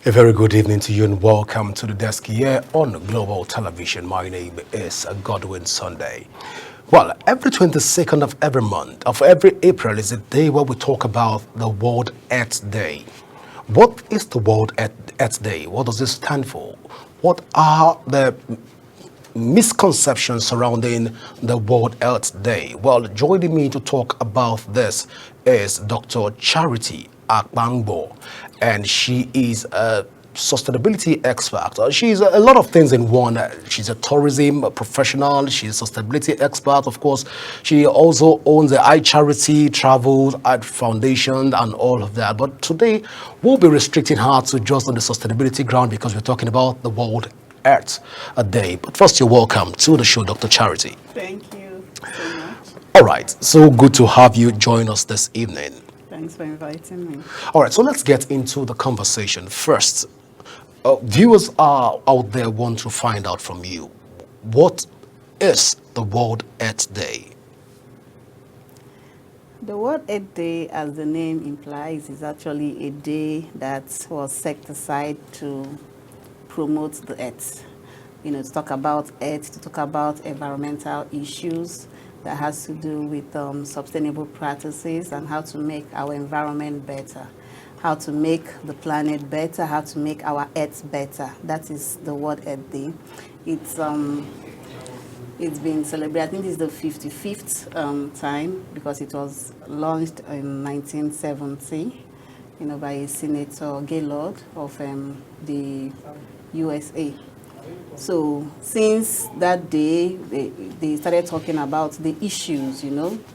A very good evening to you and welcome to the desk here on Global Television. My name is Godwin Sunday. Well, every 22nd of every month, of every April is a day where we talk about the World Earth Day. What is the World Earth Day? What does it stand for? What are the misconceptions surrounding the World Earth Day? Well, joining me to talk about this is Dr. Charity Akpamgbo, and she is a sustainability expert. She's a lot of things in one. She's a tourism professional. She's a sustainability expert. Of course, she also owns the Charity Travel Art Foundation and all of that. But today, we'll be restricting her to just on the sustainability ground because we're talking about the World Earth a Day. But first, you're welcome to the show, Dr. Charity. Thank you so much. All right, so good to have you join us this evening. Thanks for inviting me. All right, so let's get into the conversation. First, viewers are out there want to find out from you, what is the World Earth Day? The World Earth Day, as the name implies, is actually a day that was set aside to promote the earth. To talk about earth, to talk about environmental issues that has to do with sustainable practices and how to make our environment better, how to make the planet better, how to make our earth better. That is the World Earth Day. It's been celebrated. I think this is the 55th time because it was launched in 1970, by Senator Gaylord of the USA. So since that day, they started talking about the issues,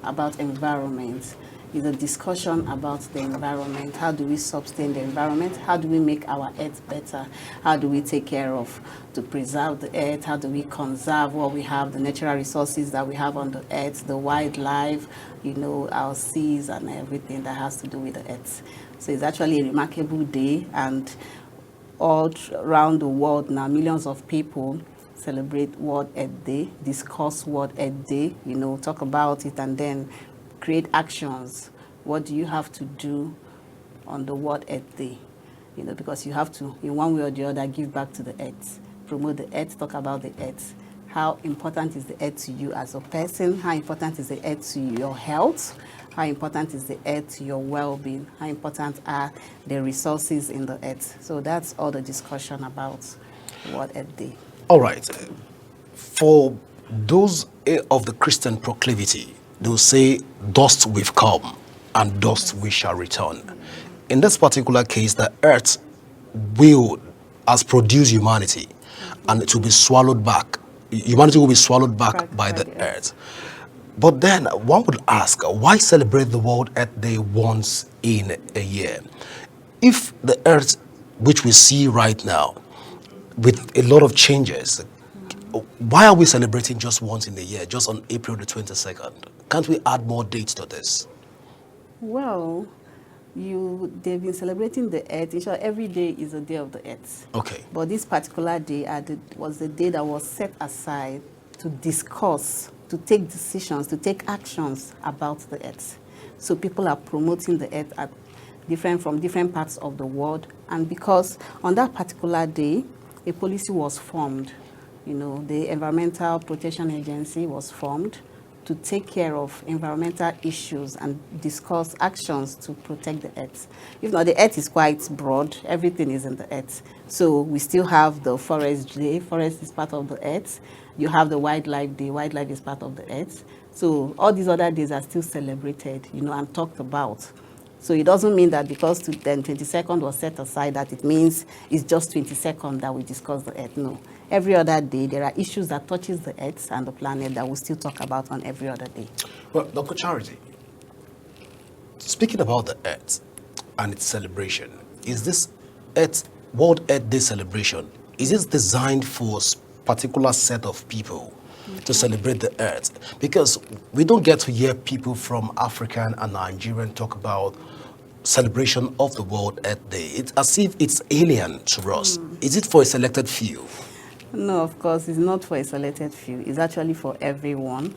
about environment. It's a discussion about the environment. How do we sustain the environment? How do we make our earth better? How do we take care of, to preserve the earth? How do we conserve what we have, the natural resources that we have on the earth, the wildlife, our seas and everything that has to do with the earth. So it's actually a remarkable day, and all around the world now, millions of people celebrate World Earth Day, discuss World Earth Day, talk about it, and then create actions. What do you have to do on the World Earth Day? Because you have to, in one way or the other, give back to the earth, promote the earth, talk about the earth. How important is the earth to you as a person? How important is the earth to your health? How important is the earth to your well-being? How important are the resources in the earth? So that's all the discussion about World Earth Day. All right. For those of the Christian proclivity, they'll say, dust we've come and dust we shall return. In this particular case, the earth has produced humanity, and it will be swallowed back. Humanity will be swallowed back by the earth. But then one would ask, why celebrate the World Earth Day once in a year? If the earth, which we see right now, with a lot of changes, why are we celebrating just once in a year, just on April the 22nd? Can't we add more dates to this? Well, they've been celebrating the earth. In short, every day is a day of the earth. Okay. But this particular day was the day that was set aside to discuss, to take decisions, to take actions about the earth. So people are promoting the earth from different parts of the world. And because on that particular day, a policy was formed. The Environmental Protection Agency was formed to take care of environmental issues and discuss actions to protect the earth. If not, the earth is quite broad. Everything is in the earth. So we still have the Forest Day. Forest is part of the earth. You have the Wildlife Day. Wildlife is part of the earth. So all these other days are still celebrated, and talked about. So it doesn't mean that because then 22nd was set aside that it means it's just 22nd that we discuss the earth. No. Every other day, there are issues that touches the earth and the planet that we'll still talk about on every other day. Well, Dr. Charity, speaking about the earth and its celebration, is this World Earth Day celebration, is this designed for a particular set of people to celebrate the earth? Because we don't get to hear people from African and Nigerian talk about celebration of the World Earth Day. It's as if it's alien to us. Is it for a selected few? No, of course, it's not for a selected few. It's actually for everyone.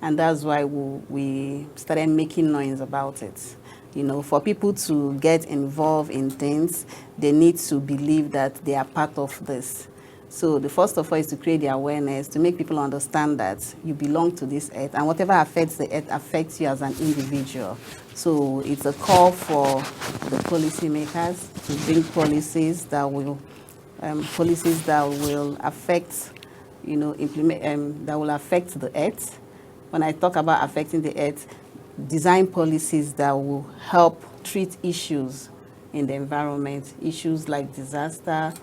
And that's why we started making noise about it. You know, for people to get involved in things, they need to believe that they are part of this. So the first of all is to create the awareness, to make people understand that you belong to this earth, and whatever affects the earth affects you as an individual. So it's a call for the policymakers to bring policies that will affect, you know, that will affect the earth. When I talk about affecting the earth, design policies that will help treat issues in the environment, issues like disaster,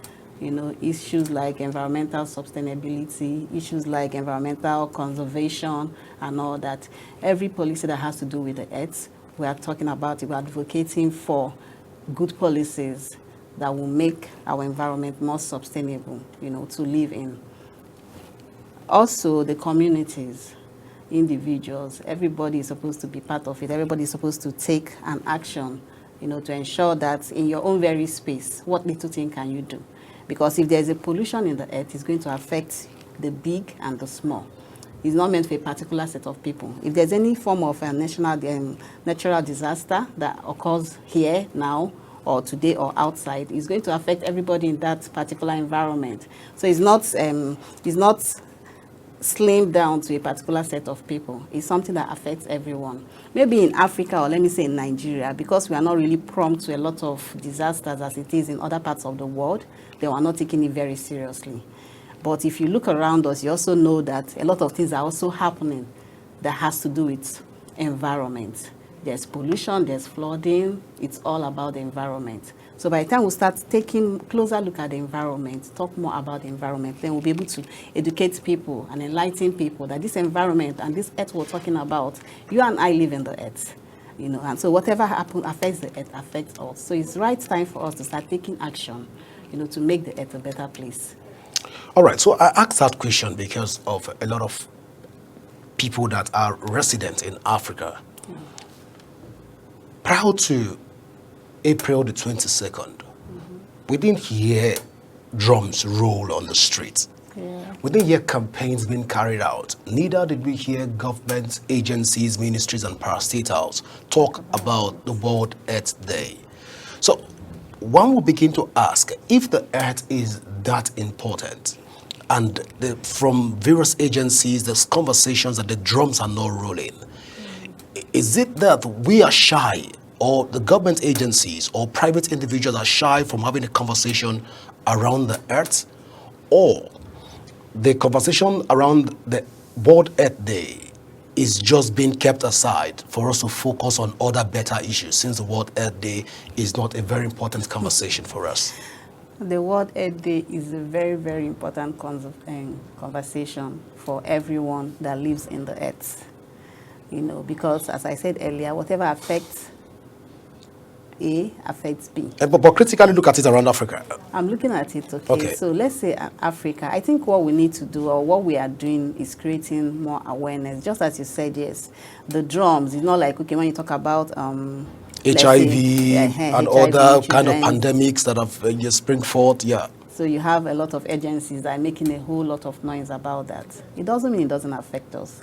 you know, issues like environmental sustainability, issues like environmental conservation and all that. Every policy that has to do with the earth, we are talking about it, we're advocating for good policies that will make our environment more sustainable, you know, to live in. Also, the communities, individuals, everybody is supposed to be part of it. Everybody is supposed to take an action, you know, to ensure that in your own very space, what little thing can you do? Because if there's a pollution in the earth, it's going to affect the big and the small. It's not meant for a particular set of people. If there's any form of a natural disaster that occurs here, now, or today, or outside, it's going to affect everybody in that particular environment. So it's not slimmed down to a particular set of people. It's something that affects everyone. Maybe in Africa, or let me say in Nigeria, because we are not really prone to a lot of disasters as it is in other parts of the world, they are not taking it very seriously. But if you look around us, you also know that a lot of things are also happening that has to do with environment. There's pollution, there's flooding, it's all about the environment. So by the time we start taking closer look at the environment, talk more about the environment, then we'll be able to educate people and enlighten people that this environment and this earth we're talking about, you and I live in the earth. You know, and so whatever happens affects the earth, affects us. So it's right time for us to start taking action, you know, to make the earth a better place. All right, so I asked that question because of a lot of people that are resident in Africa. Prior to April the 22nd, we didn't hear drums roll on the streets. Yeah. We didn't hear campaigns being carried out. Neither did we hear government agencies, ministries, and parastatals talk about the World Earth Day. So one will begin to ask, if the earth is that important, and from various agencies, there's conversations that the drums are not rolling, is it that we are shy, or the government agencies or private individuals are shy from having a conversation around the earth, or the conversation around the World Earth Day is just being kept aside for us to focus on other better issues, since the World Earth Day is not a very important conversation for us? The World Earth Day is a very, very important conversation for everyone that lives in the earth. You know, because as I said earlier, whatever affects A affects B. But critically look at it around Africa. I'm looking at it, okay? Okay. So let's say Africa. I think what we need to do, or what we are doing, is creating more awareness. Just as you said, yes, the drums, it's not like, okay, when you talk about HIV HIV, and other kind of children. pandemics that have just spring forth, yeah. So you have a lot of agencies that are making a whole lot of noise about that. It doesn't mean it doesn't affect us.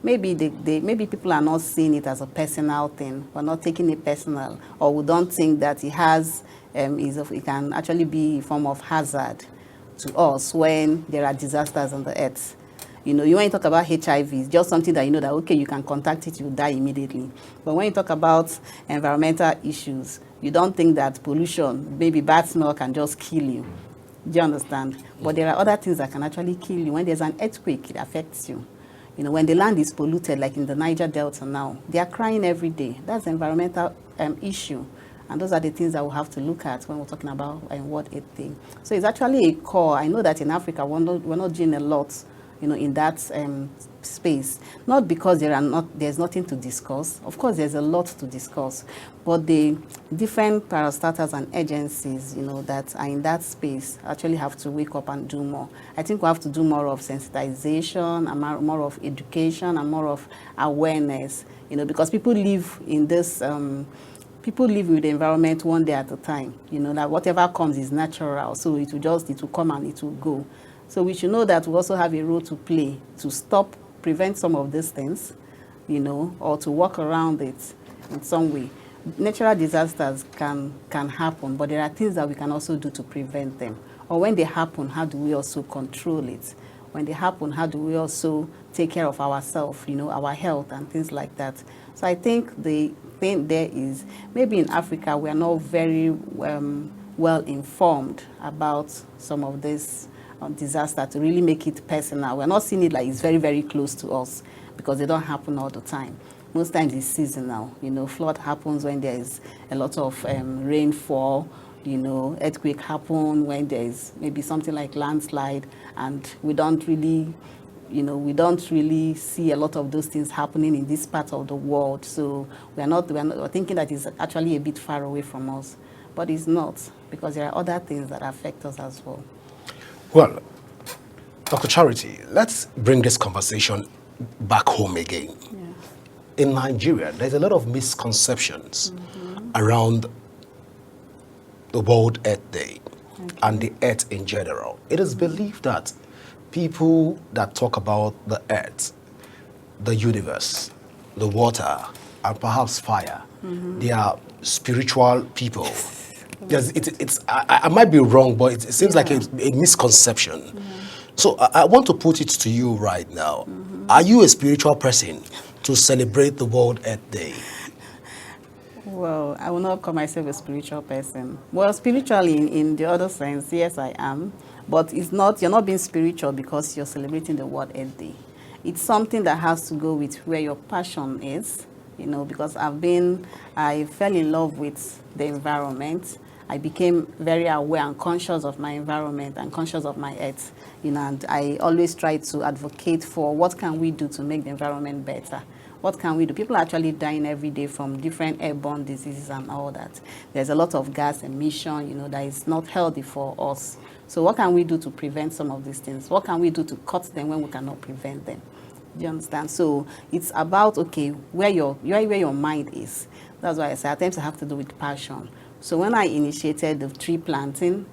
Maybe maybe people are not seeing it as a personal thing. We're not taking it personal, or we don't think that it has it can actually be a form of hazard to us when there are disasters on the earth. You know, when you talk about HIV, it's just something that you know that, okay, you can contact it, you die immediately. But when you talk about environmental issues, you don't think that pollution, maybe bad smell, can just kill you. Do you understand? But there are other things that can actually kill you. When there's an earthquake, it affects you. You know, when the land is polluted, like in the Niger Delta now, they are crying every day. That's an environmental issue. And those are the things that we'll have to look at when we're talking about World Earth Day. So it's actually a core. I know that in Africa, we're not doing a lot, you know, in that space. Not because there's nothing to discuss. Of course, there's a lot to discuss. But the different parastatals and agencies, you know, that are in that space actually have to wake up and do more. I think we have to do more of sensitization, and more of education, and more of awareness, you know, because people live in this, people live with the environment one day at a time, you know, that whatever comes is natural. So it will come and it will go. So we should know that we also have a role to play to prevent some of these things, you know, or to work around it in some way. natural disasters can happen, but there are things that we can also do to prevent them. Or when they happen, how do we also control it? When they happen, how do we also take care of ourselves, our health and things like that? So I think the thing there is, maybe in Africa, we are not very well informed about some of this disaster to really make it personal. We're not seeing it like it's very, very close to us because they don't happen all the time. Most times it's seasonal. Flood happens when there is a lot of rainfall. Earthquake happen when there is maybe something like landslide, and we don't really see a lot of those things happening in this part of the world. So we're thinking that it's actually a bit far away from us, but it's not, because there are other things that affect us as well. Well, Dr. Charity, let's bring this conversation back home again. Yeah. In Nigeria, there's a lot of misconceptions around the World Earth Day and the Earth in general. It is believed that people that talk about the Earth, the universe, the water, and perhaps fire, they are spiritual people. Yes, I might be wrong, but it seems like a misconception. So I want to put it to you right now. Are you a spiritual person to celebrate the World Earth Day? Well, I will not call myself a spiritual person. Well, spiritually, in the other sense, yes, I am. But you're not being spiritual because you're celebrating the World Earth Day. It's something that has to go with where your passion is, because I fell in love with the environment. I became very aware and conscious of my environment and conscious of my earth, and I always try to advocate for what can we do to make the environment better. What can we do? People are actually dying every day from different airborne diseases and all that. There's a lot of gas emission, that is not healthy for us. So what can we do to prevent some of these things? What can we do to cut them when we cannot prevent them? Do you understand? So it's about, where your mind is. That's why I say at times it have to do with passion. So when I initiated the tree planting,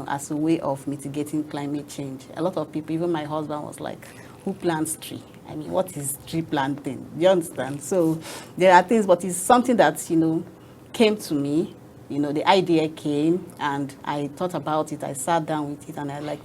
as a way of mitigating climate change, a lot of people, even my husband was like, who plants tree? I mean, what is tree planting? Do you understand? So there are things, but it's something that, came to me. The idea came and I thought about it. I sat down with it and I like,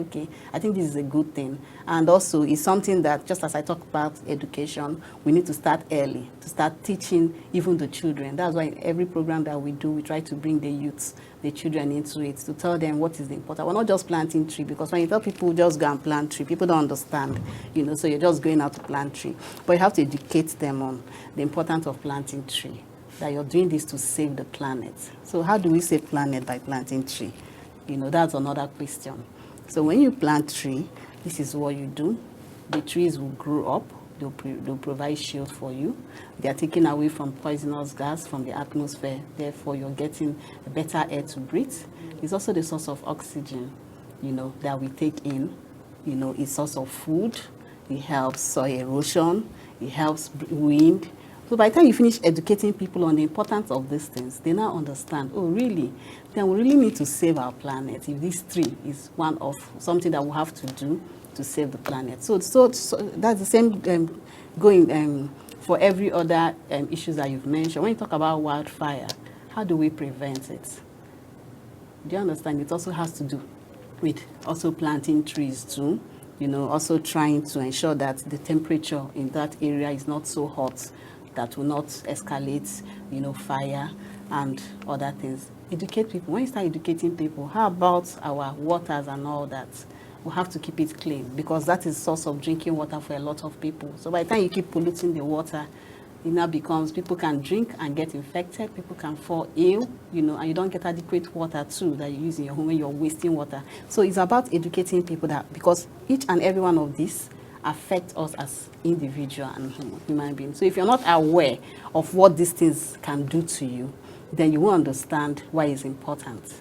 I think this is a good thing. And also it's something that, just as I talk about education, we need to start early, to start teaching even the children. That's why every program that we do, we try to bring the youths, the children into it, to tell them what is the important. We're not just planting tree, because when you tell people just go and plant tree, people don't understand, so you're just going out to plant tree. But you have to educate them on the importance of planting tree, that you're doing this to save the planet. So how do we save planet by planting tree? That's another question. So when you plant tree, this is what you do. The trees will grow up. They'll provide shield for you. They are taking away from poisonous gas from the atmosphere. Therefore, you're getting a better air to breathe. It's also the source of oxygen, that we take in. It's source of food. It helps soil erosion. It helps wind. So by the time you finish educating people on the importance of these things, they now understand, oh, really? Then we really need to save our planet if this tree is one of something that we have to do to save the planet. So that's the same going for every other issues that you've mentioned. When you talk about wildfire, how do we prevent it? Do you understand? It also has to do with also planting trees too. Also trying to ensure that the temperature in that area is not so hot that will not escalate, fire and other things. Educate people. When you start educating people, how about our waters and all that? We have to keep it clean, because that is source of drinking water for a lot of people. So by the time you keep polluting the water, it now becomes people can drink and get infected, people can fall ill, and you don't get adequate water too that you use in your home when you're wasting water. So it's about educating people that, because each and every one of these affect us as individual and human beings. So if you're not aware of what these things can do to you, then you will understand why it's important,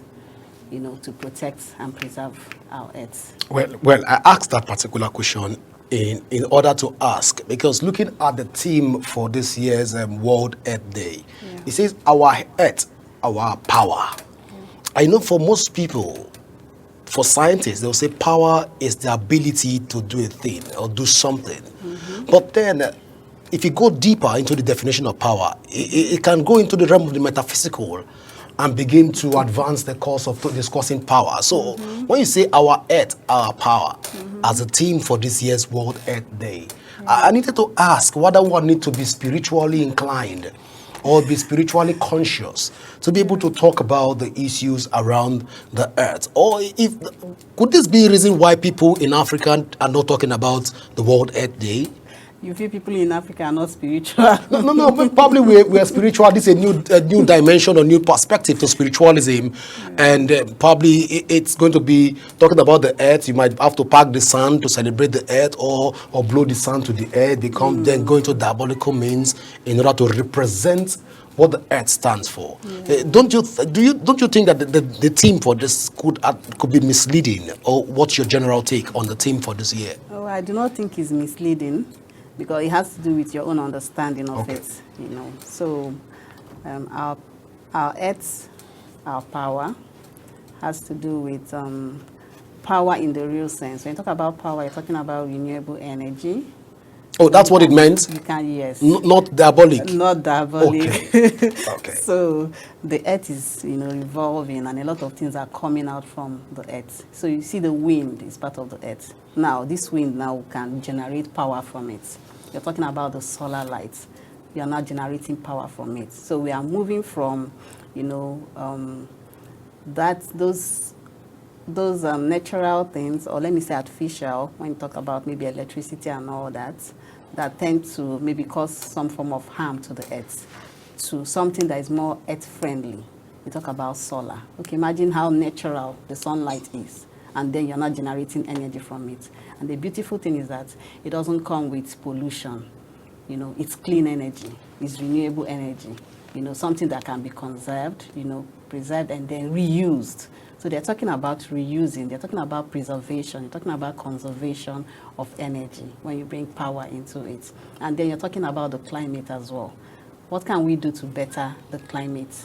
to protect and preserve our earth. Well, I asked that particular question in order to ask, because looking at the theme for this year's World Earth Day, it says our earth, our power. I know for most people, for scientists, they'll say power is the ability to do a thing or do something. But then if you go deeper into the definition of power, it can go into the realm of the metaphysical and begin to advance the course of discussing power. So when you say our earth, our power, as a theme for this year's World Earth Day, I needed to ask whether one need to be spiritually inclined or be spiritually conscious to be able to talk about the issues around the earth. Or if could this be a reason why people in Africa are not talking about the World Earth Day? You feel people in Africa are not spiritual? No. But probably we are spiritual. This is a new dimension, a new perspective to spiritualism, and probably it's going to be talking about the earth. You might have to pack the sun to celebrate the earth, or blow the sun to the earth. Then go into diabolical means in order to represent what the earth stands for. Don't you think that the theme for this could be misleading, or what's your general take on the theme for this year? Oh, I do not think it's misleading, because it has to do with your own understanding of it, So, our earth, our power, has to do with power in the real sense. When you talk about power, you're talking about renewable energy. Oh, that's what it meant? You can, yes. Not diabolic? Not diabolic. Okay. So the earth is, revolving, and a lot of things are coming out from the earth. So you see the wind is part of the earth. Now, this wind now can generate power from it. You're talking about the solar light. You are now generating power from it. So we are moving from, those natural things, or let me say artificial, when you talk about maybe electricity and all that tend to maybe cause some form of harm to the earth, to something that is more earth-friendly. We talk about solar. Okay, imagine how natural the sunlight is, and then you're not generating energy from it. And the beautiful thing is that it doesn't come with pollution. It's clean energy, it's renewable energy, something that can be conserved, preserved and then reused. So they're talking about reusing, they're talking about preservation, you're talking about conservation of energy when you bring power into it. And then you're talking about the climate as well. What can we do to better the climate?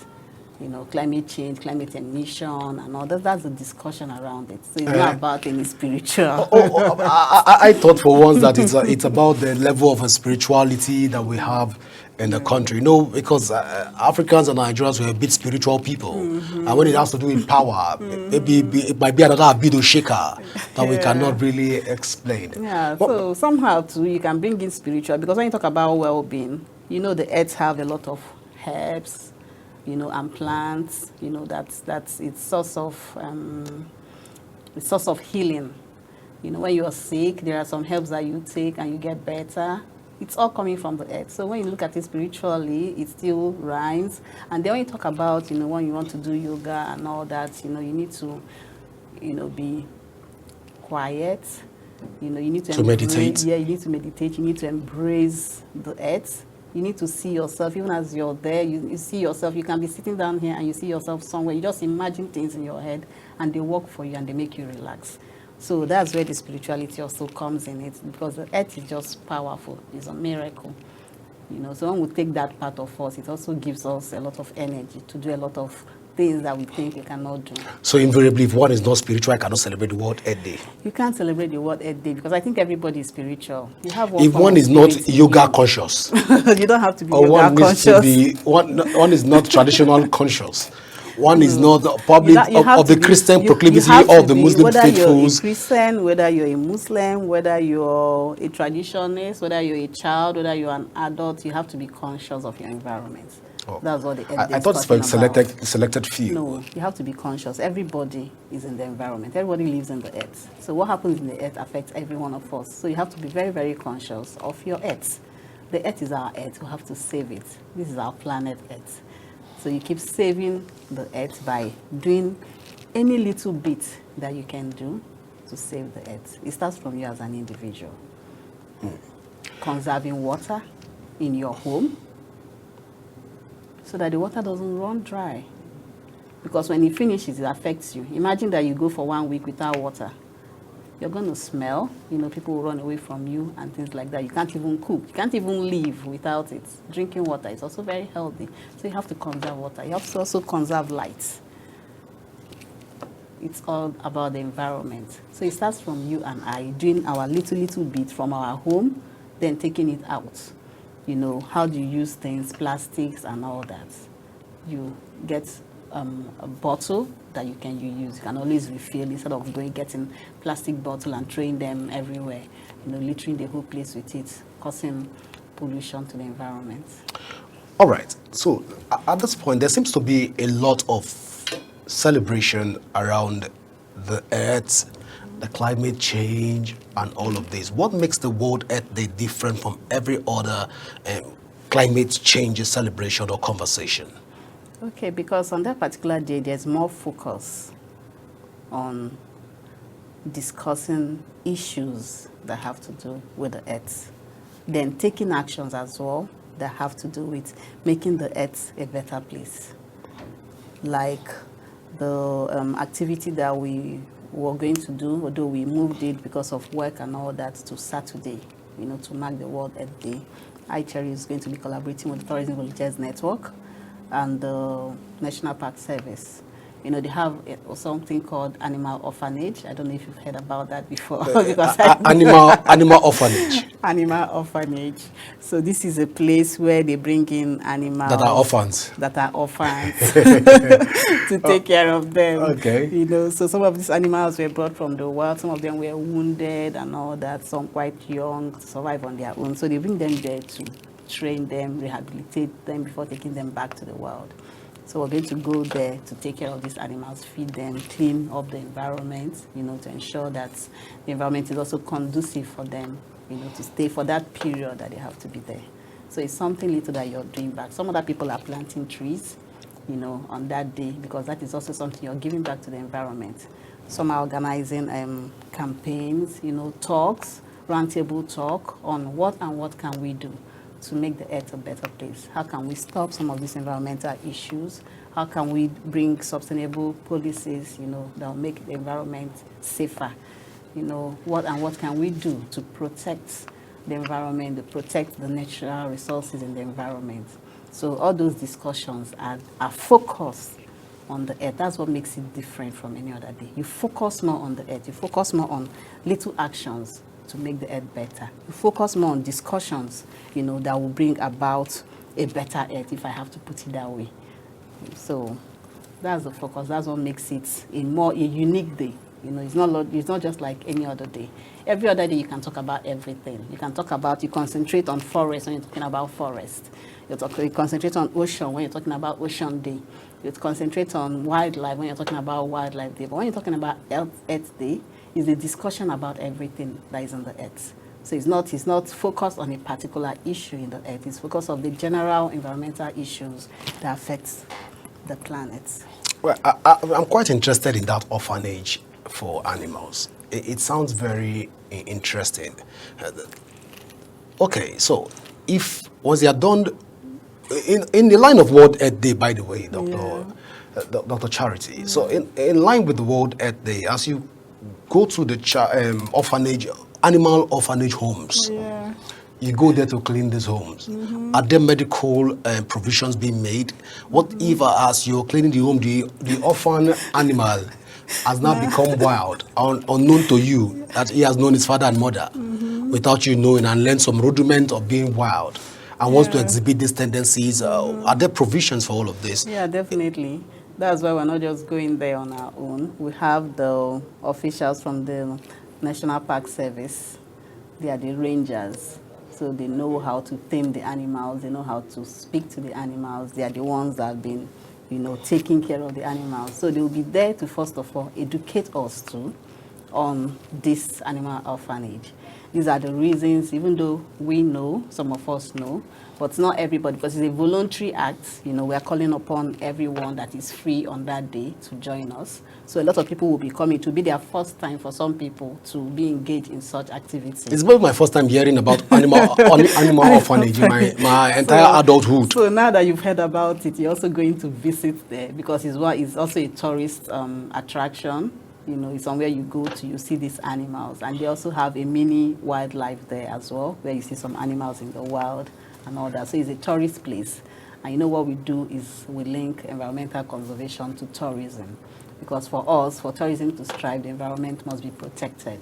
Climate change, climate emission, and all that. That's the discussion around it. So it's not about any spiritual. I thought for once that it's about the level of spirituality that we have in the country. Because Africans and Nigerians were a bit spiritual people. And when it has to do with power, maybe it might be another abido shaker that we cannot really explain. Yeah, so somehow too, you can bring in spiritual, because when you talk about well-being, the earth have a lot of herbs, and plants, that's its source of healing. When you are sick, there are some herbs that you take and you get better. It's all coming from the earth. So when you look at it spiritually, it still rhymes. And then when you talk about, when you want to do yoga and all that, you need to, be quiet. You need to meditate. Yeah, you need to meditate. You need to embrace the earth. You need to see yourself, even as you're there, you see yourself. You can be sitting down here and you see yourself somewhere. You just imagine things in your head and they work for you and they make you relax. So that's where the spirituality also comes in it, because the earth is just powerful. It's a miracle. So when we take that part of us, it also gives us a lot of energy to do a lot of things that we think we cannot do. So invariably, if one is not spiritual, I cannot celebrate the World Earth Day. You can't celebrate the World Earth Day, because I think everybody is spiritual. You have one. If one is not yoga conscious, you don't have to be or yoga one conscious. needs to be one is not traditional conscious. One is not probably of the Christian proclivity or the Muslim whether faithfuls. You're a Christian, whether you're a Muslim, whether you're a traditionalist, whether you're a child, whether you're an adult, you have to be conscious of your environment. Oh. That's what the Earth Day I is thought it's for talking selected few. No, you have to be conscious. Everybody is in the environment. Everybody lives in the earth. So what happens in the earth affects every one of us. So you have to be very, very conscious of your earth. The earth is our earth. We have to save it. This is our planet Earth. So you keep saving the earth by doing any little bit that you can do to save the earth. It starts from you as an individual. Conserving water in your home, so that the water doesn't run dry. Because when it finishes, it affects you. Imagine that you go for 1 week without water. You're going to smell, people will run away from you and things like that. You can't even cook. You can't even live without it. Drinking water is also very healthy. So you have to conserve water. You have to also conserve light. It's all about the environment. So it starts from you and I, doing our little bit from our home, then taking it out. you know, how do you use things, plastics and all that. You get a bottle that you can use. You can always refill instead of getting plastic bottle and throwing them everywhere. You know, littering the whole place with it, causing pollution to the environment. All right. So at this point, there seems to be a lot of celebration around the earth, the climate change, and all of this. What makes the World Earth Day different from every other climate change celebration or conversation? Okay, because on that particular day, there's more focus on discussing issues that have to do with the earth, then taking actions as well that have to do with making the earth a better place. Like the activity that we were going to do, although we moved it because of work and all that, to Saturday, you know, to mark the World Earth Day. iCherry is going to be collaborating with the Tourism Villages Network and the National Park Service. You know, they have something called Animal Orphanage. I don't know if you've heard about that before. Because Animal orphanage. Animal Orphanage. So this is a place where they bring in animals That are orphans. To take care of them. Okay. You know, so some of these animals were brought from the wild. Some of them were wounded and all that. Some quite young to survive on their own. So they bring them there to train them, rehabilitate them before taking them back to the wild. So we're going to go there to take care of these animals, feed them, clean up the environment, you know, to ensure that the environment is also conducive for them, you know, to stay for that period that they have to be there. So it's something little that you're doing back. Some other people are planting trees, you know, on that day, because that is also something you're giving back to the environment. Some are organizing campaigns, you know, talks, roundtable talk on what can we do to make the earth a better place. How can we stop some of these environmental issues? How can we bring sustainable policies, you know, that will make the environment safer? You know, what can we do to protect the environment, to protect the natural resources in the environment? So all those discussions are focused on the earth. That's what makes it different from any other day. You focus more on the earth. You focus more on little actions to make the earth better. You focus more on discussions, you know, that will bring about a better earth, if I have to put it that way. So that's the focus. That's what makes it a unique day. You know, it's not just like any other day. Every other day you can talk about everything. You concentrate on forest when you're talking about forest. You concentrate on ocean when you're talking about Ocean Day. You concentrate on wildlife when you're talking about Wildlife Day. But when you're talking about Earth Day, it's a discussion about everything that is on the earth. So it's not focused on a particular issue in the earth. It's focused on the general environmental issues that affect the planet. Well, I'm quite interested in that orphanage for animals. It sounds very interesting. Okay, so once they are done, in the line of World Earth Day, by the way, Dr. Charity, so in line with the World Earth Day, as you go to the animal orphanage homes. Yeah. You go there to clean these homes. Are there medical provisions being made? What if, as you're cleaning the home, the orphan animal has now become wild, unknown to you, that he has known his father and mother without you knowing, and learned some rudiment of being wild and wants to exhibit these tendencies? Are there provisions for all of this? Yeah, definitely. That's why we're not just going there on our own. We have the officials from the National Park Service. They are the rangers. So they know how to tame the animals. They know how to speak to the animals. They are the ones that have been, you know, taking care of the animals. So they will be there to, first of all, educate us too on this animal orphanage. These are the reasons, even though we know, some of us know, but not everybody, because it's a voluntary act. You know, we are calling upon everyone that is free on that day to join us. So a lot of people will be coming. To be their first time for some people to be engaged in such activities. It's both my first time hearing about animal orphanage in my entire adulthood. So now that you've heard about it, you're also going to visit there, because it's also a tourist attraction. You know, it's somewhere you go to, you see these animals. And they also have a mini wildlife there as well, where you see some animals in the wild and all that. So it's a tourist place. And you know what we do is we link environmental conservation to tourism. Because for us, for tourism to strive, the environment must be protected.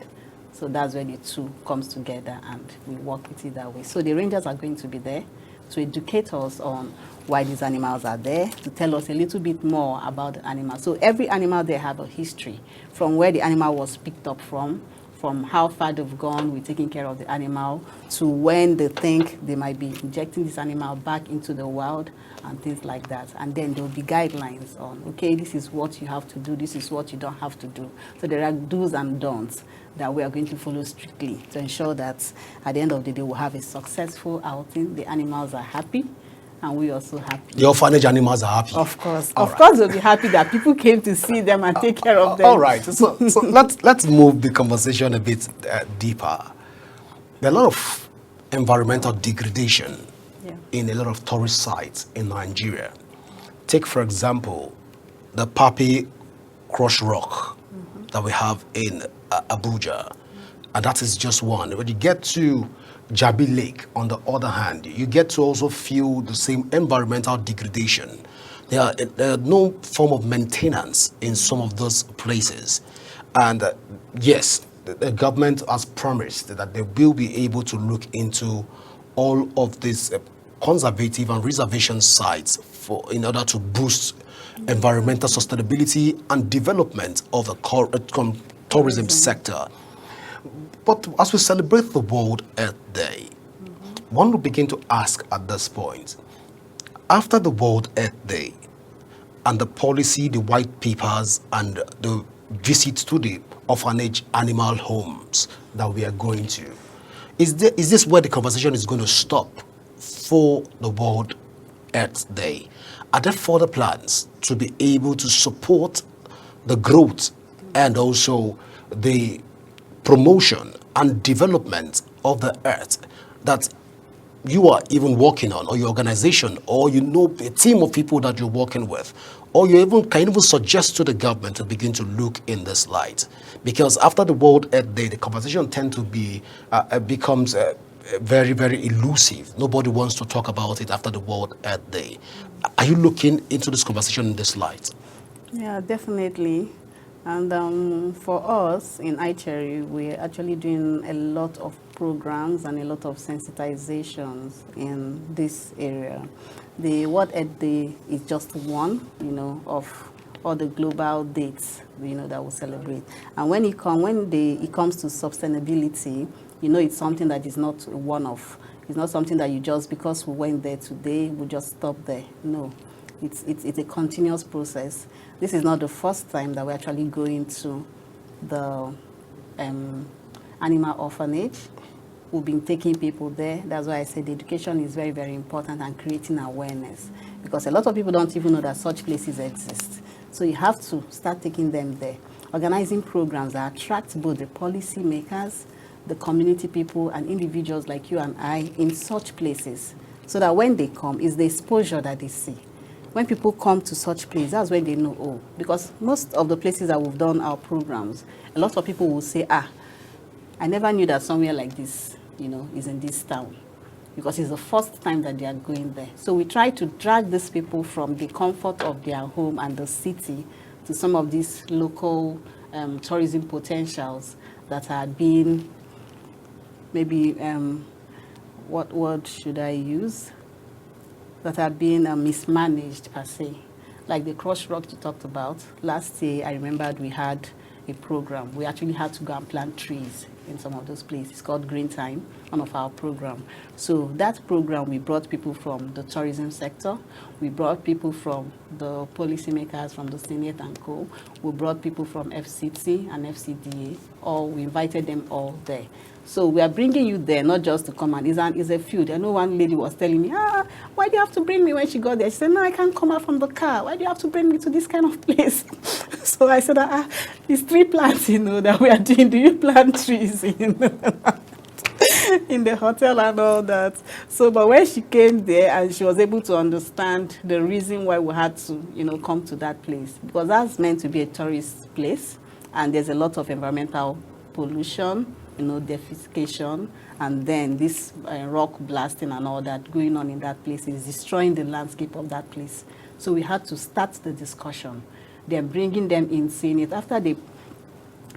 So that's where the two comes together and we work with it that way. So the rangers are going to be there to educate us on why these animals are there, to tell us a little bit more about the animal. So every animal there have a history, from where the animal was picked up from how far they've gone with taking care of the animal, to when they think they might be injecting this animal back into the wild and things like that. And then there will be guidelines on, okay, this is what you have to do, this is what you don't have to do. So there are do's and don'ts that we are going to follow strictly to ensure that at the end of the day we'll have a successful outing, the animals are happy, and we also happy. The orphanage animals are happy. Of course. Of course they'll be happy that people came to see them and take care of them. All right. So let's move the conversation a bit deeper. There are a lot of environmental degradation in a lot of tourist sites in Nigeria. Take, for example, the Papi Crush Rock that we have in Abuja. And that is just one. When you get to Jabi Lake, on the other hand, you get to also feel the same environmental degradation. There are no form of maintenance in some of those places. And yes, the government has promised that they will be able to look into all of these conservative and reservation sites in order to boost environmental sustainability and development of the tourism sector. But as we celebrate the World Earth Day, one will begin to ask at this point, after the World Earth Day and the policy, the white papers, and the visits to the orphanage animal homes that we are going to, is this where the conversation is going to stop for the World Earth Day? Are there further plans to be able to support the growth and also the promotion and development of the earth that you are even working on, or your organization, or you know a team of people that you're working with, or you even can even suggest to the government to begin to look in this light? Because after the World Earth Day, the conversation tends to be becomes very, very elusive. Nobody wants to talk about it after the World Earth Day. Are you looking into this conversation in this light? Yeah, definitely. And for us in iCherry, we're actually doing a lot of programs and a lot of sensitizations in this area. The World Earth Day is just one, of all the global dates, that we celebrate. And when it comes to sustainability, it's something that is not a one-off. It's not something that you just, because we went there today, we just stop there. No. It's a continuous process. This is not the first time that we're actually going to the animal orphanage. We've been taking people there. That's why I said education is very, very important, and creating awareness. Because a lot of people don't even know that such places exist. So you have to start taking them there. Organizing programs that attract both the policy makers, the community people, and individuals like you and I in such places. So that when they come, it's the exposure that they see. When people come to such places, that's when they know, oh, because most of the places that we've done our programs, a lot of people will say, I never knew that somewhere like this, is in this town, because it's the first time that they are going there. So we try to drag these people from the comfort of their home and the city to some of these local tourism potentials that are being, maybe, what word should I use? That are being mismanaged per se. Like the Crush Rock you talked about. Last year, I remembered we had a program. We actually had to go and plant trees in some of those places. It's called Green Time, one of our programs. So that program, we brought people from the tourism sector. We brought people from the policymakers, from the Senate and co. We brought people from FCT and FCDA. We invited them all there. So we are bringing you there, not just to come and it's a field. I know one lady was telling me, why do you have to bring me when she got there? She said, no, I can't come out from the car. Why do you have to bring me to this kind of place? So I said, it's tree plants, that we are doing. Do you plant trees in the hotel and all that? So, but when she came there and she was able to understand the reason why we had to, come to that place, because that's meant to be a tourist place, and there's a lot of environmental pollution, defecation, and then this rock blasting and all that going on in that place is destroying the landscape of that place. So we had to start the discussion. They're bringing them in, seeing it. After they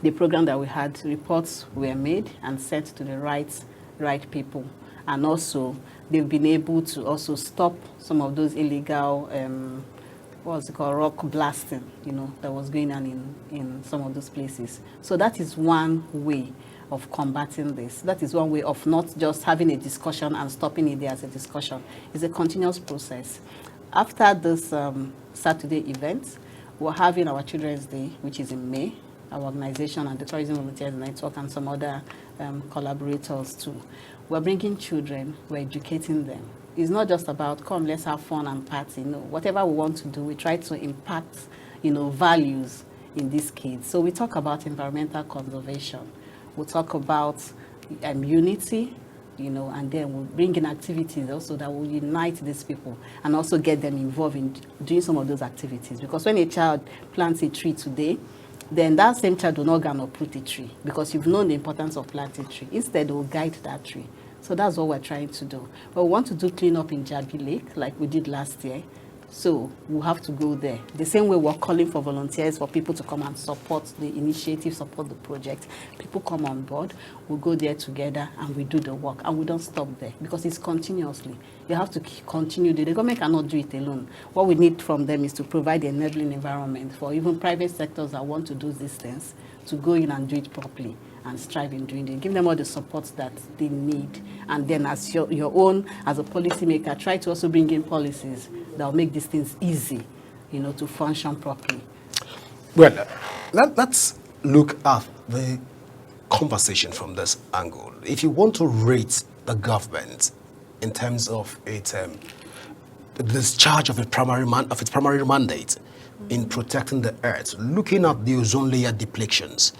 the program that we had, reports were made and sent to the right people. And also, they've been able to also stop some of those illegal, what's it called, rock blasting, that was going on in some of those places. So that is one way of combating this. That is one way of not just having a discussion and stopping it there as a discussion. It's a continuous process. After this Saturday event, we're having our Children's Day, which is in May. Our organization and the Tourism Volunteers Network and some other collaborators too. We're bringing children, we're educating them. It's not just about, come, let's have fun and party. No, whatever we want to do, we try to impact, values in these kids. So we talk about environmental conservation. We'll talk about unity, and then we'll bring in activities also that will unite these people and also get them involved in doing some of those activities. Because when a child plants a tree today, then that same child will not go and uproot a tree because you've known the importance of planting a tree. Instead, we'll guide that tree. So that's what we're trying to do. But we want to do cleanup in Jabi Lake like we did last year. So we'll have to go there. The same way we're calling for volunteers, for people to come and support the initiative, support the project. People come on board, we'll go there together and we do the work. And we don't stop there because it's continuously. You have to continue. The government cannot do it alone. What we need from them is to provide the enabling environment for even private sectors that want to do these things to go in and do it properly and strive in doing it. Give them all the support that they need. And then as your own, as a policymaker, try to also bring in policies that will make these things easy, to function properly. Well, let's look at the conversation from this angle. If you want to rate the government in terms of its discharge of its primary mandate in protecting the earth, looking at the ozone layer depletions,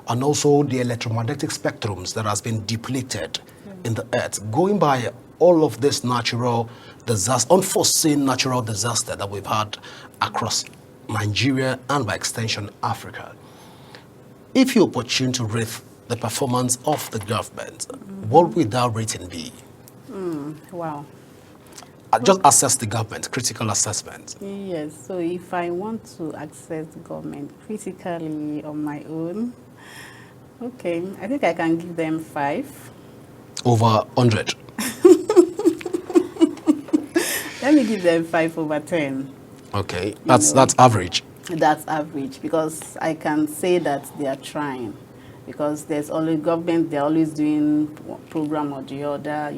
and also the electromagnetic spectrums that has been depleted in the earth, going by all of this natural disaster, unforeseen natural disaster that we've had across Nigeria and by extension Africa. If you're opportune to rate the performance of the government, what would that rating be? Wow. Just assess the government, critical assessment. Yes, so if I want to assess the government critically on my own, okay, I think I can give them 5. Over 100. Let me give them 5 over 10. Okay, that's average. That's average because I can say that they are trying. Because there's always government, they're always doing program or the other,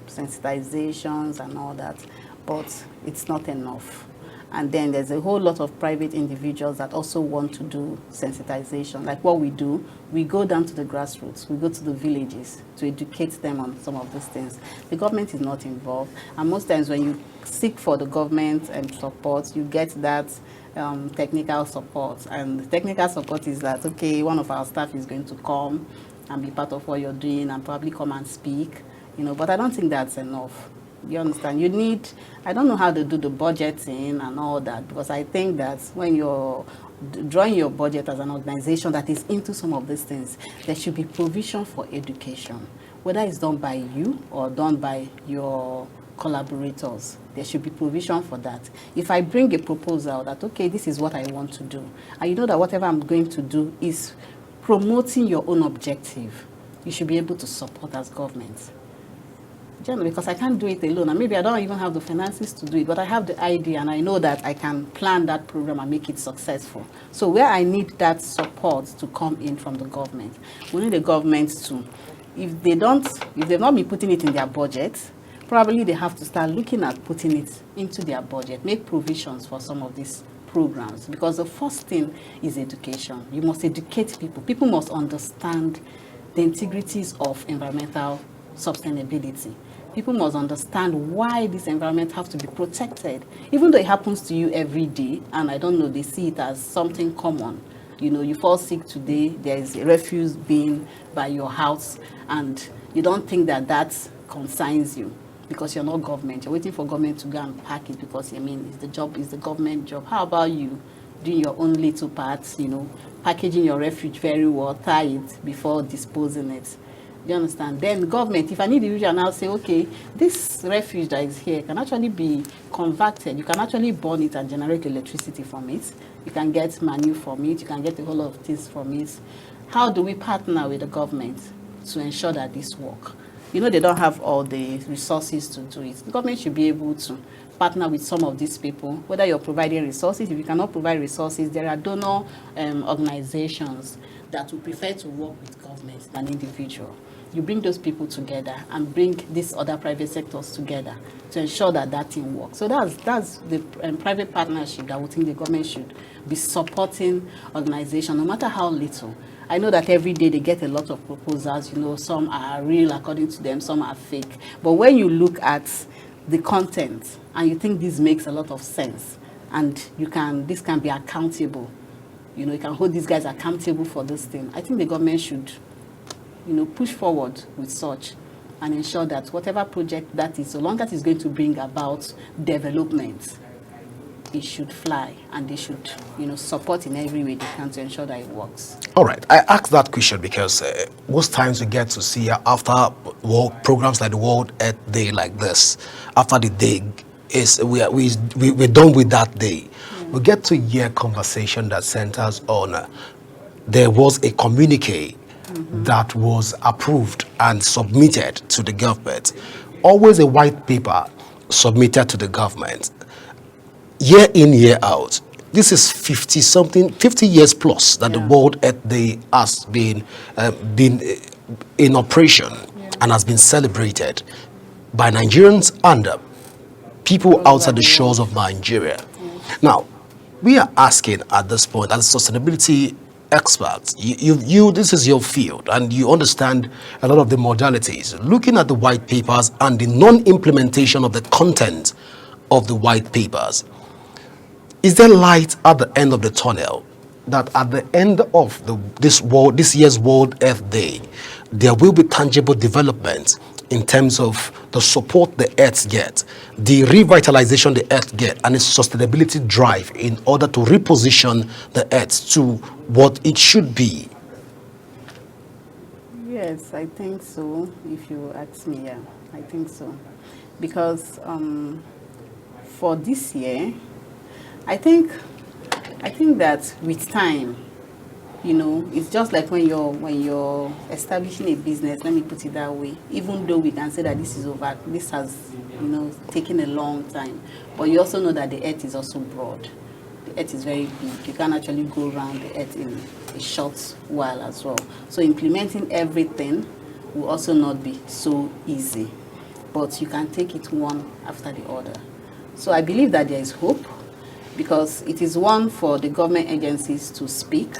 sensitizations and all that, but it's not enough. And then there's a whole lot of private individuals that also want to do sensitization. Like what we do, we go down to the grassroots, we go to the villages to educate them on some of these things. The government is not involved, and most times when you seek for the government support, you get that technical support. And the technical support is that, okay, one of our staff is going to come and be part of what you're doing and probably come and speak, but I don't think that's enough. You understand? You need, I don't know how to do the budgeting and all that, because I think that when you're drawing your budget as an organization that is into some of these things, there should be provision for education, whether it's done by you or done by your collaborators. There should be provision for that. If I bring a proposal that, okay, this is what I want to do, and you know that whatever I'm going to do is promoting your own objective, you should be able to support as government. Because I can't do it alone, and maybe I don't even have the finances to do it, but I have the idea and I know that I can plan that program and make it successful. So where I need that support to come in from the government, we need the government to, if they've not been putting it in their budget, probably they have to start looking at putting it into their budget, make provisions for some of these programs, because the first thing is education. You must educate people. People must understand the integrities of environmental sustainability. People must understand why this environment has to be protected, even though it happens to you every day, and I don't know, they see it as something common. You fall sick today, there is a refuse bin by your house, and you don't think that that concerns you because you're not government. You're waiting for government to go and pack it because, it's the government job. How about you doing your own little parts, packaging your refuge very well, tie it before disposing it? You understand? Then government, if an individual now say, okay, this refuge that is here can actually be converted. You can actually burn it and generate electricity from it. You can get manure from it. You can get a whole lot of things from it. How do we partner with the government to ensure that this work? You know, they don't have all the resources to do it. The government should be able to partner with some of these people, whether you're providing resources. If you cannot provide resources, there are donor organizations that would prefer to work with government than individual. You bring those people together and bring these other private sectors together to ensure that that thing works. So that's the private partnership that we think the government should be supporting organization, no matter how little. I know that every day they get a lot of proposals, you know, some are real according to them, some are fake. But when you look at the content and you think this makes a lot of sense and this can be accountable, you know, you can hold these guys accountable for this thing, I think the government should, you know, push forward with such and ensure that whatever project that is, so long as it's going to bring about development, it should fly, and they should, you know, support in every way they can to ensure that it works. All right, I asked that question because most times we get to see after programs like the World Earth Day like this, after the day is we're done with that day, we get to hear conversation that centers on there was a communique that was approved and submitted to the government, always a white paper submitted to the government, year in, year out. This is 50 years plus that the World Earth Day has been in operation and has been celebrated by Nigerians and people outside the shores of Nigeria. Now, we are asking at this point, as sustainability experts, this is your field and you understand a lot of the modalities. Looking at the white papers and the non-implementation of the content of the white papers, is there light at the end of the tunnel that at the end of this year's World Earth Day, there will be tangible development in terms of the support the Earth gets, the revitalization the Earth gets, and its sustainability drive in order to reposition the Earth to what it should be? Yes, I think so. If you ask me, yeah, I think so. Because for this year, I think that with time, you know, it's just like when you're establishing a business, let me put it that way, even though we can say that this has, you know, taken a long time, but you also know that the earth is also broad. The earth is very big. You can actually go around the earth in a short while as well. So implementing everything will also not be so easy, but you can take it one after the other. So I believe that there is hope, because it is one for the government agencies to speak.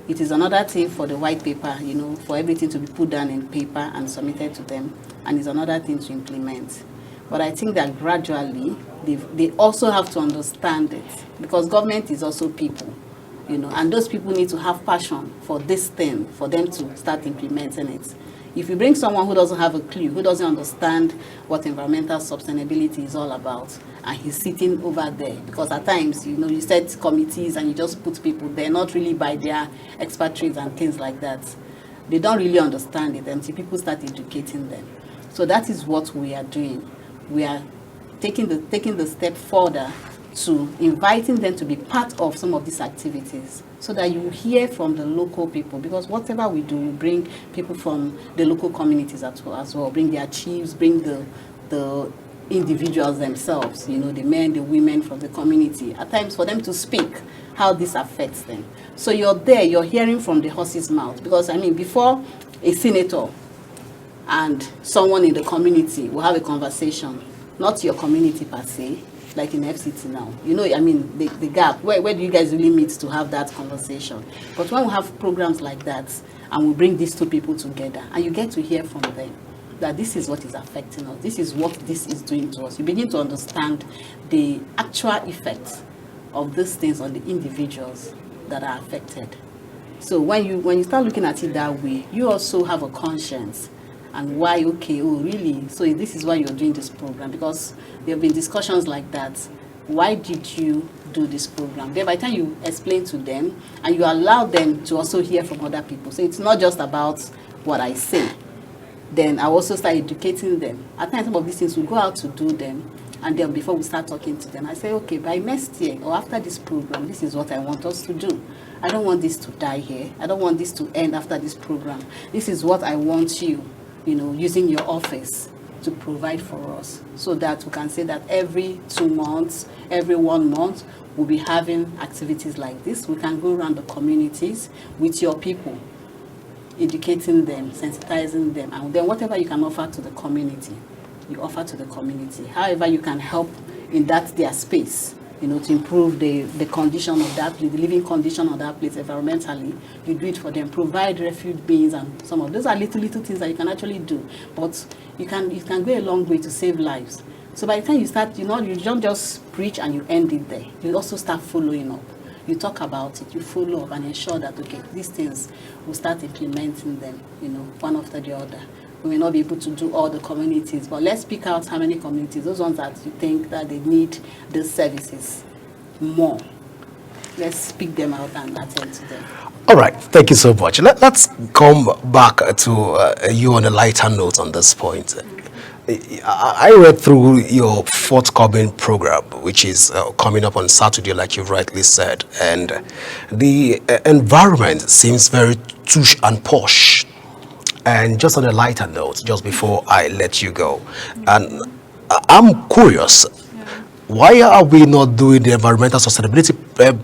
It is another thing for the white paper, you know, for everything to be put down in paper and submitted to them, and it's another thing to implement. But I think that gradually they also have to understand it, because government is also people, you know, and those people need to have passion for this thing for them to start implementing it. If you bring someone who doesn't have a clue, who doesn't understand what environmental sustainability is all about, and he's sitting over there, because at times, you know, you set committees and you just put people there, not really by their expertise and things like that. They don't really understand it until people start educating them. So that is what we are doing. We are taking the step further to inviting them to be part of some of these activities, so that you hear from the local people, because whatever we do, we bring people from the local communities as well, bring their chiefs, bring the individuals themselves, you know, the men, the women from the community, at times for them to speak how this affects them. So you're there, you're hearing from the horse's mouth, because I mean, before a senator and someone in the community will have a conversation, not your community per se, like in FCT now, you know, I mean, the gap, where do you guys really meet to have that conversation? But when we have programs like that, and we bring these two people together, and you get to hear from them that this is what is affecting us, this is what this is doing to us, you begin to understand the actual effects of these things on the individuals that are affected. So when you start looking at it that way, you also have a conscience. And why, okay, oh really, so this is why you're doing this program, because there have been discussions like that. Why did you do this program? Then by the time you explain to them, and you allow them to also hear from other people, so it's not just about what I say, then I also start educating them. At times, some of these things, we go out to do them, and then before we start talking to them, I say, okay, by next year or after this program, this is what I want us to do. I don't want this to die here. I don't want this to end after this program. This is what I want you, using your office to provide for us, so that we can say that every 2 months, every 1 month, we'll be having activities like this. We can go around the communities with your people, educating them, sensitizing them, and then whatever you can offer to the community, you offer to the community. However you can help in their space, to improve the condition of that place, the living condition of that place environmentally, you do it for them. Provide refuge bins, and some of those are little things that you can actually do, but you can go a long way to save lives. So by the time you start, you don't just preach and you end it there. You also start following up. You talk about it, you follow up and ensure that, okay, these things, we'll start implementing them, one after the other. We may not be able to do all the communities, but let's pick out how many communities, those ones that you think that they need these services more. Let's pick them out and attend to them. All right, thank you so much. Let's come back to you on a lighter note on this point. I read through your forthcoming program, which is coming up on Saturday, like you've rightly said, and the environment seems very touche and posh. And just on a lighter note, just before I let you go, and I'm curious, why are we not doing the environmental sustainability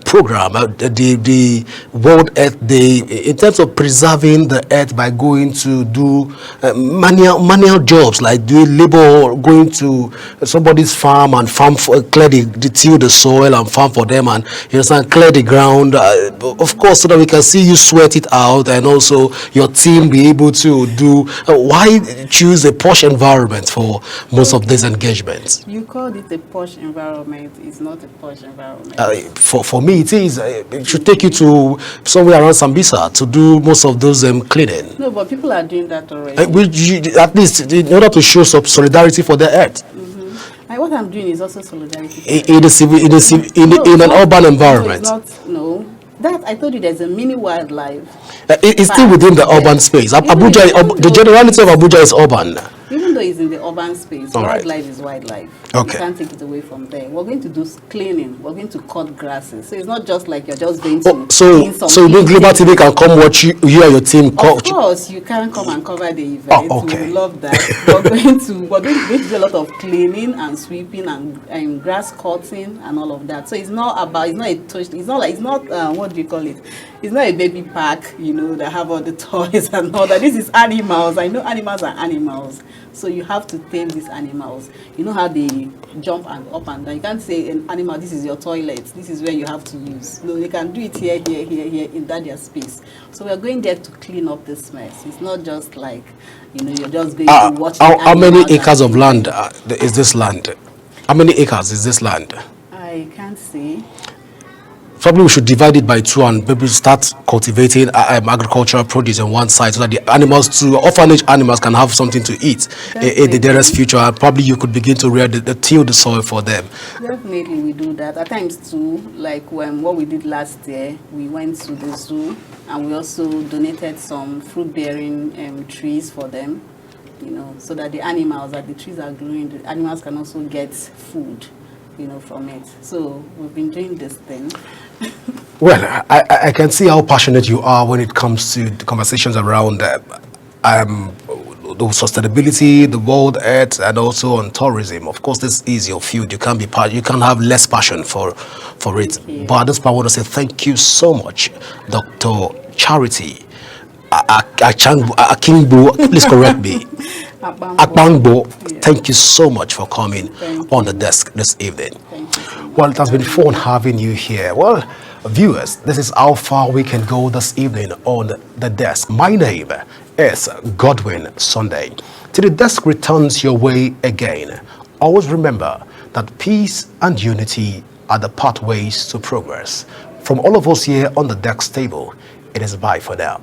program, the World Earth Day, in terms of preserving the earth by going to do manual jobs, like doing labor, going to somebody's farm and clear till the soil and farm for them, and clear the ground, of course, so that we can see you sweat it out, and also your team be able to do. Why choose a posh environment for most of these engagements? You called it a posh environment. It's not a posh environment. For me, it is. It should take you to somewhere around Sambisa to do most of those cleaning. No, but people are doing that already. At least in order to show some solidarity for the earth. And what I'm doing is also solidarity. In an urban environment. No, that I told you there's a mini wildlife. It's still within the urban space. Abuja, the generality of Abuja is urban. Even though it's in the urban space, All right. wildlife is wildlife. Okay. You can't take it away from there. We're going to do cleaning. We're going to cut grasses. So it's not just like you're just going to clean some. So you mean Global TV can come watch you and your team? Of course, you can come and cover the event. Oh, okay. We love that. We're going to do a lot of cleaning and sweeping and grass cutting and all of that. So it's not what do you call it? It's not a baby park, that have all the toys and all that. This is animals. I know animals are animals. So you have to tame these animals. You know how they jump and up and down. You can't say an animal, this is your toilet. This is where you have to use. No, they can do it here, in their space. So we are going there to clean up this mess. It's not just like, you're just going to watch. How many acres of land is this land? How many acres is this land? I can't say. Probably we should divide it by 2 and maybe start cultivating agricultural produce on one side, so that the orphanage animals can have something to eat in the nearest future. And probably you could begin to till the soil for them. Definitely we do that. At times too, like what we did last year, we went to the zoo and we also donated some fruit-bearing trees for them, so that the animals, that the trees are growing, the animals can also get food, from it. So we've been doing this thing. Well, I can see how passionate you are when it comes to the conversations around the sustainability, the world earth, and also on tourism. Of course, this is your field. You can have less passion for it. But at this point, I want to say thank you so much, Dr. Charity Akpamgbo. Please correct me. Akpamgbo. Yeah. Thank you so much for coming on the desk this evening. Well, it has been fun having you here. Well, viewers, this is how far we can go this evening on the desk. My name is Godwin Sunday. Till the desk returns your way again, always remember that peace and unity are the pathways to progress. From all of us here on the desk table, it is bye for now.